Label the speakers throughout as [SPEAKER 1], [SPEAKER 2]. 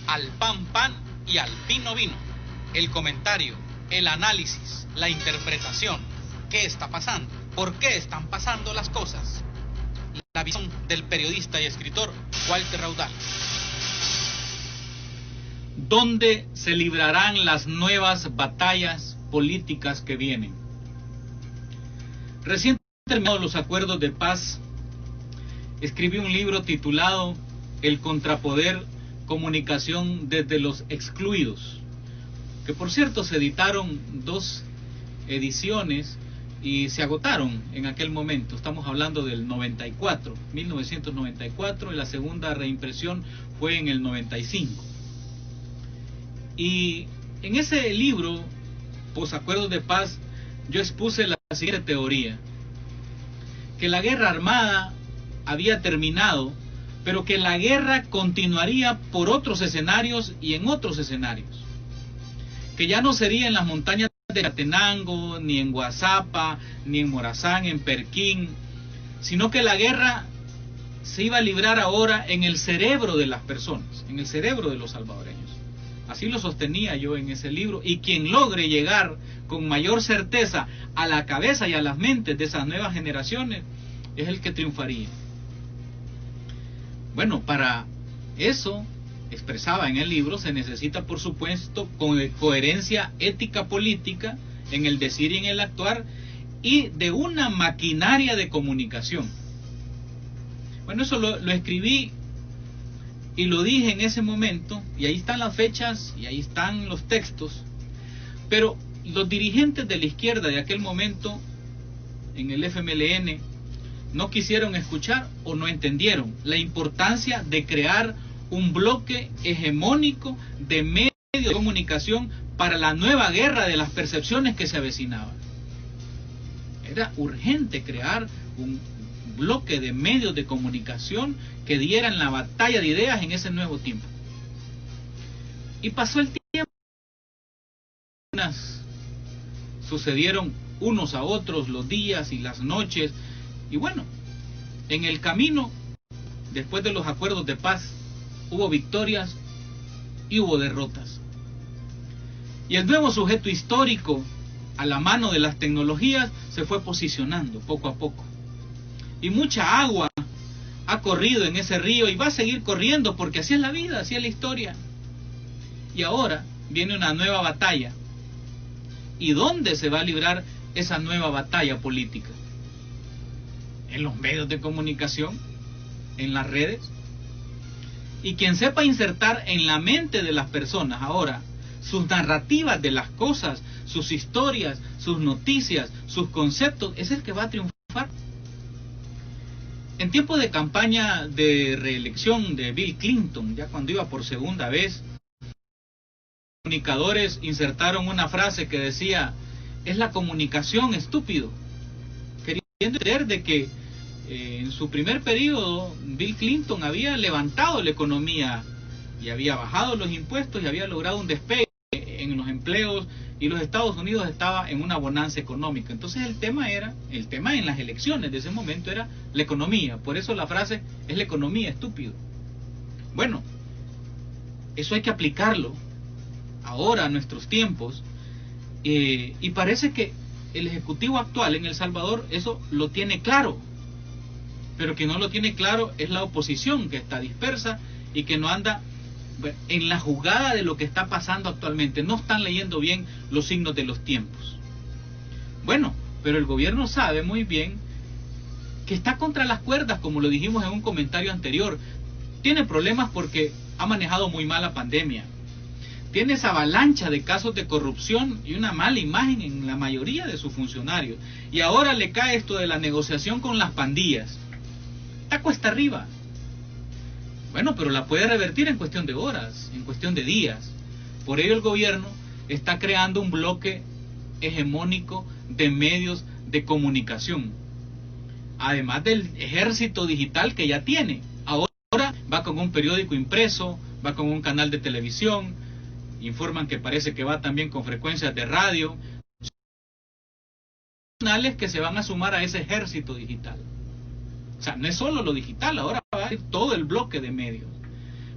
[SPEAKER 1] Al pan pan y al vino vino. El comentario, el análisis, la interpretación. ¿Qué está pasando? ¿Por qué están pasando las cosas? La visión del periodista y escritor Walter Raudal. ¿Dónde se librarán las nuevas batallas políticas que vienen? Recién terminados los acuerdos de paz, escribí un libro titulado El contrapoder, comunicación desde los excluidos, que por cierto se editaron 2 ediciones y se agotaron en aquel momento. Estamos hablando del 1994, y la segunda reimpresión fue en el 95. Y en ese libro, Posacuerdos de Paz, yo expuse la siguiente teoría: que la guerra armada había terminado, pero que la guerra continuaría por otros escenarios y en otros escenarios. Que ya no sería en las montañas de Catenango, ni en Guazapa, ni en Morazán, en Perquín, sino que la guerra se iba a librar ahora en el cerebro de las personas, en el cerebro de los salvadoreños. Así lo sostenía yo en ese libro, y quien logre llegar con mayor certeza a la cabeza y a las mentes de esas nuevas generaciones es el que triunfaría. Bueno, para eso, expresaba en el libro, se necesita por supuesto coherencia ética política en el decir y en el actuar, y de una maquinaria de comunicación. Bueno, eso lo escribí y lo dije en ese momento, y ahí están las fechas y ahí están los textos, pero los dirigentes de la izquierda de aquel momento en el FMLN no quisieron escuchar o no entendieron la importancia de crear un bloque hegemónico de medios de comunicación para la nueva guerra de las percepciones que se avecinaba. Era urgente crear un bloque de medios de comunicación que dieran la batalla de ideas en ese nuevo tiempo. Y pasó el tiempo, sucedieron unos a otros los días y las noches, y bueno, en el camino, después de los acuerdos de paz, hubo victorias y hubo derrotas. Y el nuevo sujeto histórico, a la mano de las tecnologías, se fue posicionando poco a poco. Y mucha agua ha corrido en ese río y va a seguir corriendo, porque así es la vida, así es la historia. Y ahora viene una nueva batalla. ¿Y dónde se va a librar esa nueva batalla política? ¿En los medios de comunicación? ¿En las redes? Y quien sepa insertar en la mente de las personas ahora sus narrativas de las cosas, sus historias, sus noticias, sus conceptos, es el que va a triunfar. En tiempo de campaña de reelección de Bill Clinton, ya cuando iba por segunda vez, los comunicadores insertaron una frase que decía: es la comunicación, estúpido, queriendo entender de que en su primer periodo Bill Clinton había levantado la economía y había bajado los impuestos y había logrado un despegue en los empleos, y los Estados Unidos estaba en una bonanza económica. Entonces el tema en las elecciones de ese momento era la economía. Por eso la frase es la economía, estúpido. Bueno, eso hay que aplicarlo ahora a nuestros tiempos, y parece que el ejecutivo actual en El Salvador eso lo tiene claro. Pero que no lo tiene claro es la oposición, que está dispersa y que no anda en la jugada de lo que está pasando actualmente. No están leyendo bien los signos de los tiempos. Bueno, pero el gobierno sabe muy bien que está contra las cuerdas, como lo dijimos en un comentario anterior. Tiene problemas porque ha manejado muy mal la pandemia. Tiene esa avalancha de casos de corrupción y una mala imagen en la mayoría de sus funcionarios. Y ahora le cae esto de la negociación con las pandillas. Está cuesta arriba. Bueno, pero la puede revertir en cuestión de horas, en cuestión de días. Por ello el gobierno está creando un bloque hegemónico de medios de comunicación, además del ejército digital que ya tiene. Ahora va con un periódico impreso, va con un canal de televisión, informan que parece que va también con frecuencias de radio, que se van a sumar a ese ejército digital. O sea, no es solo lo digital, ahora va a ir todo el bloque de medios.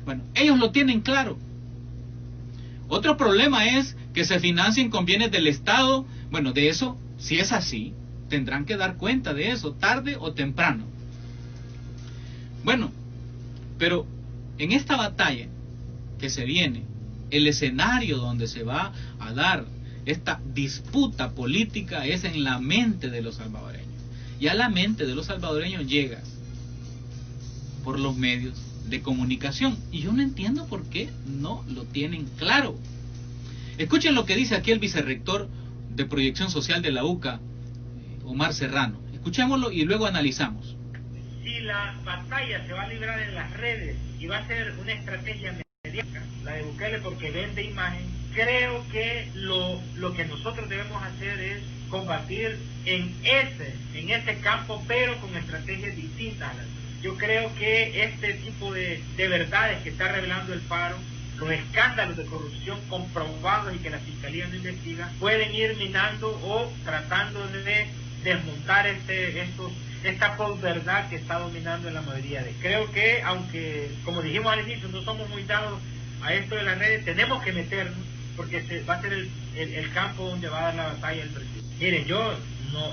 [SPEAKER 1] Bueno, ellos lo tienen claro, Otro problema es que se financien con bienes del Estado. Bueno, de eso, si es así, tendrán que dar cuenta de eso, tarde o temprano. Bueno, pero en esta batalla que se viene, el escenario donde se va a dar esta disputa política es en la mente de los salvadoreños. Y a la mente de los salvadoreños llega por los medios de comunicación. Y yo no entiendo por qué no lo tienen claro. Escuchen lo que dice aquí el vicerrector de Proyección Social de la UCA, Omar Serrano. Escuchémoslo y luego analizamos.
[SPEAKER 2] Si la batalla se va a librar en las redes y va a ser una estrategia mediática, la de Bukele, porque vende imagen, creo que lo que nosotros debemos hacer es combatir en ese campo, pero con estrategias distintas. Yo creo que este tipo de verdades que está revelando el Faro, los escándalos de corrupción comprobados y que la Fiscalía no investiga, pueden ir minando o tratando de desmontar esta posverdad que está dominando en la mayoría de. Creo que, aunque, como dijimos al inicio, no somos muy dados a esto de las redes, tenemos que meternos, porque va a ser el campo donde va a dar la batalla el presidente. Miren, yo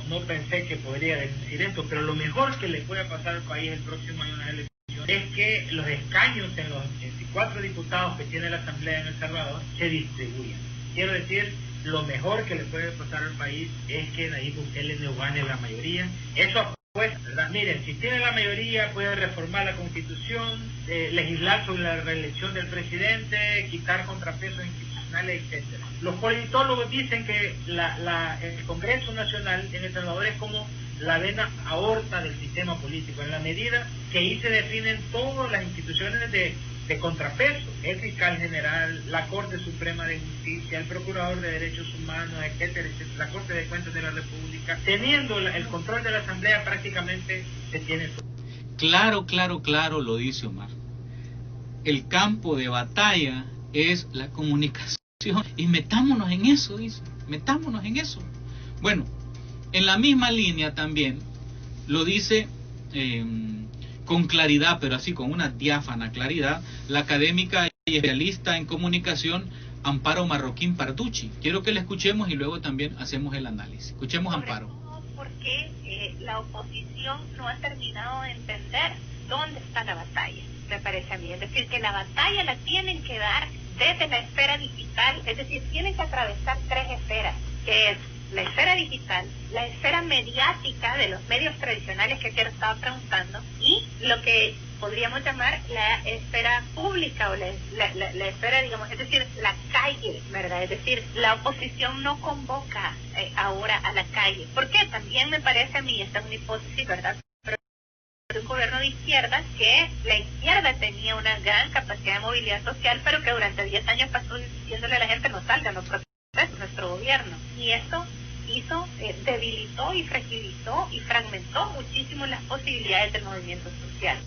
[SPEAKER 2] no pensé que podría decir esto, pero lo mejor que le puede pasar al país el próximo año en las elecciones es que los escaños en los 84 diputados que tiene la Asamblea en El Salvador se distribuyan. Quiero decir, lo mejor que le puede pasar al país es que Nayib Bukele no gane la mayoría. Eso pues, ¿verdad? Miren, si tiene la mayoría puede reformar la Constitución, legislar sobre la reelección del presidente, quitar contrapesos institucionales, etcétera. Los politólogos dicen que el Congreso Nacional en El Salvador es como la vena aorta del sistema político, en la medida que ahí se definen todas las instituciones de contrapeso, el fiscal general, la Corte Suprema de Justicia, el Procurador de Derechos Humanos, etcétera, etcétera, la Corte de Cuentas de la República. Teniendo el control de la Asamblea, prácticamente se tiene todo.
[SPEAKER 1] Claro, lo dice Omar. El campo de batalla es la comunicación. Y metámonos en eso, dice. Metámonos en eso. Bueno, en la misma línea también lo dice con claridad, pero así con una diáfana claridad, la académica y especialista en comunicación Amparo Marroquín Parducci. Quiero que la escuchemos y luego también hacemos el análisis. Escuchemos a Amparo.
[SPEAKER 3] Porque la oposición no ha terminado de entender dónde está la batalla, me parece a mí. Es decir, que la batalla la tienen que dar desde la esfera digital, es decir, tienen que atravesar tres esferas, que es la esfera digital, la esfera mediática de los medios tradicionales que ayer estaba preguntando, y lo que podríamos llamar la esfera pública o la esfera, digamos, es decir, la calle, ¿verdad? Es decir, la oposición no convoca ahora a la calle. ¿Por qué? También me parece a mí, esta es una hipótesis, ¿verdad?, de un gobierno de izquierda, que la izquierda tenía una gran capacidad de movilidad social, pero que durante 10 años pasó diciéndole a la gente no salga, no proteste nuestro gobierno. Y eso debilitó y fragilizó y fragmentó muchísimo las posibilidades del movimiento social.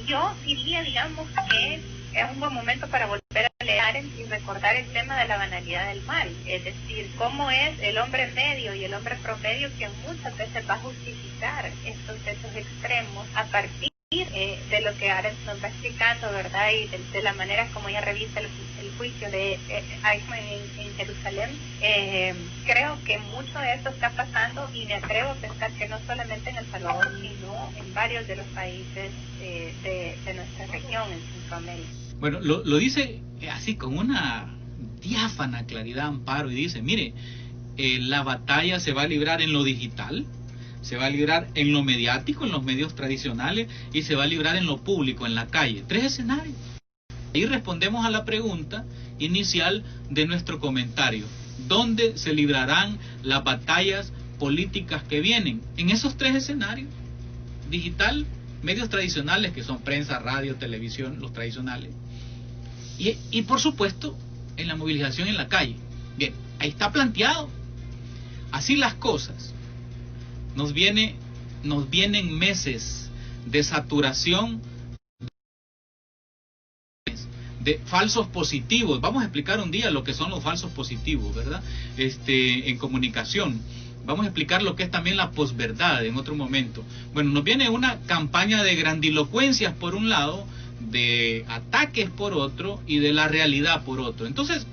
[SPEAKER 3] Yo diría, digamos, que es un buen momento para volver a leer y recordar el tema de la banalidad del mal, es decir, cómo es el hombre medio y el hombre promedio quien muchas veces va a justificar estos hechos extremos a partir de lo que Arendt nos va explicando, ¿verdad? Y de la manera como ella revisa el juicio de Eichmann en Jerusalén. Creo que mucho de esto está pasando, y me atrevo a pensar que no solamente en El Salvador, sino en varios de los países de nuestra región, en Centroamérica.
[SPEAKER 1] Bueno, lo dice así con una diáfana claridad Amparo, y dice, mire, la batalla se va a librar en lo digital, se va a librar en lo mediático, en los medios tradicionales, y se va a librar en lo público, en la calle. 3 escenarios. Ahí respondemos a la pregunta inicial de nuestro comentario. ¿Dónde se librarán las batallas políticas que vienen? En esos 3 escenarios. Digital, medios tradicionales, que son prensa, radio, televisión, los tradicionales. Y por supuesto, en la movilización en la calle. Bien, ahí está planteado. Así las cosas. Nos vienen meses de saturación de falsos positivos. Vamos a explicar un día lo que son los falsos positivos, ¿verdad? En comunicación. Vamos a explicar lo que es también la posverdad en otro momento. Bueno, nos viene una campaña de grandilocuencias por un lado, de ataques por otro y de la realidad por otro. Entonces,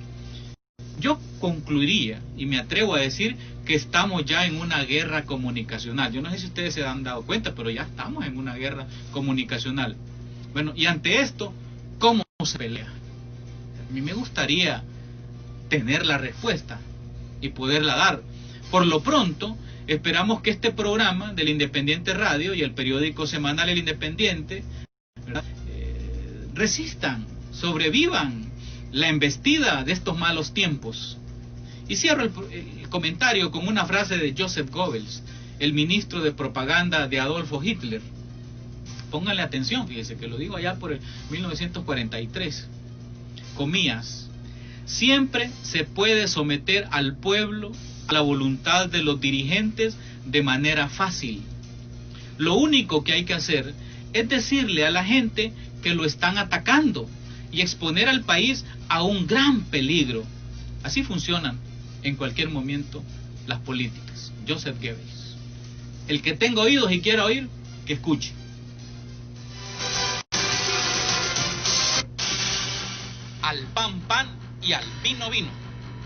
[SPEAKER 1] Yo concluiría y me atrevo a decir que estamos ya en una guerra comunicacional. Yo no sé si ustedes se han dado cuenta, pero ya estamos en una guerra comunicacional. Bueno, y ante esto, ¿cómo se pelea? A mí me gustaría tener la respuesta y poderla dar. Por lo pronto, esperamos que este programa del Independiente Radio y el periódico semanal El Independiente, ¿verdad?, resistan, sobrevivan la embestida de estos malos tiempos. Y cierro el comentario con una frase de Joseph Goebbels, el ministro de propaganda de Adolfo Hitler. Pónganle atención, fíjese que lo digo allá por el 1943. Comillas: siempre se puede someter al pueblo a la voluntad de los dirigentes de manera fácil. Lo único que hay que hacer es decirle a la gente que lo están atacando y exponer al país a un gran peligro. Así funcionan en cualquier momento las políticas. Joseph Goebbels. El que tenga oídos y quiera oír, que escuche. Al pan pan y al vino vino.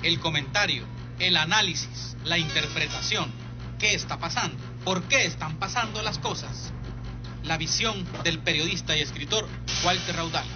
[SPEAKER 1] El comentario, el análisis, la interpretación. ¿Qué está pasando? ¿Por qué están pasando las cosas? La visión del periodista y escritor Walter Raudal.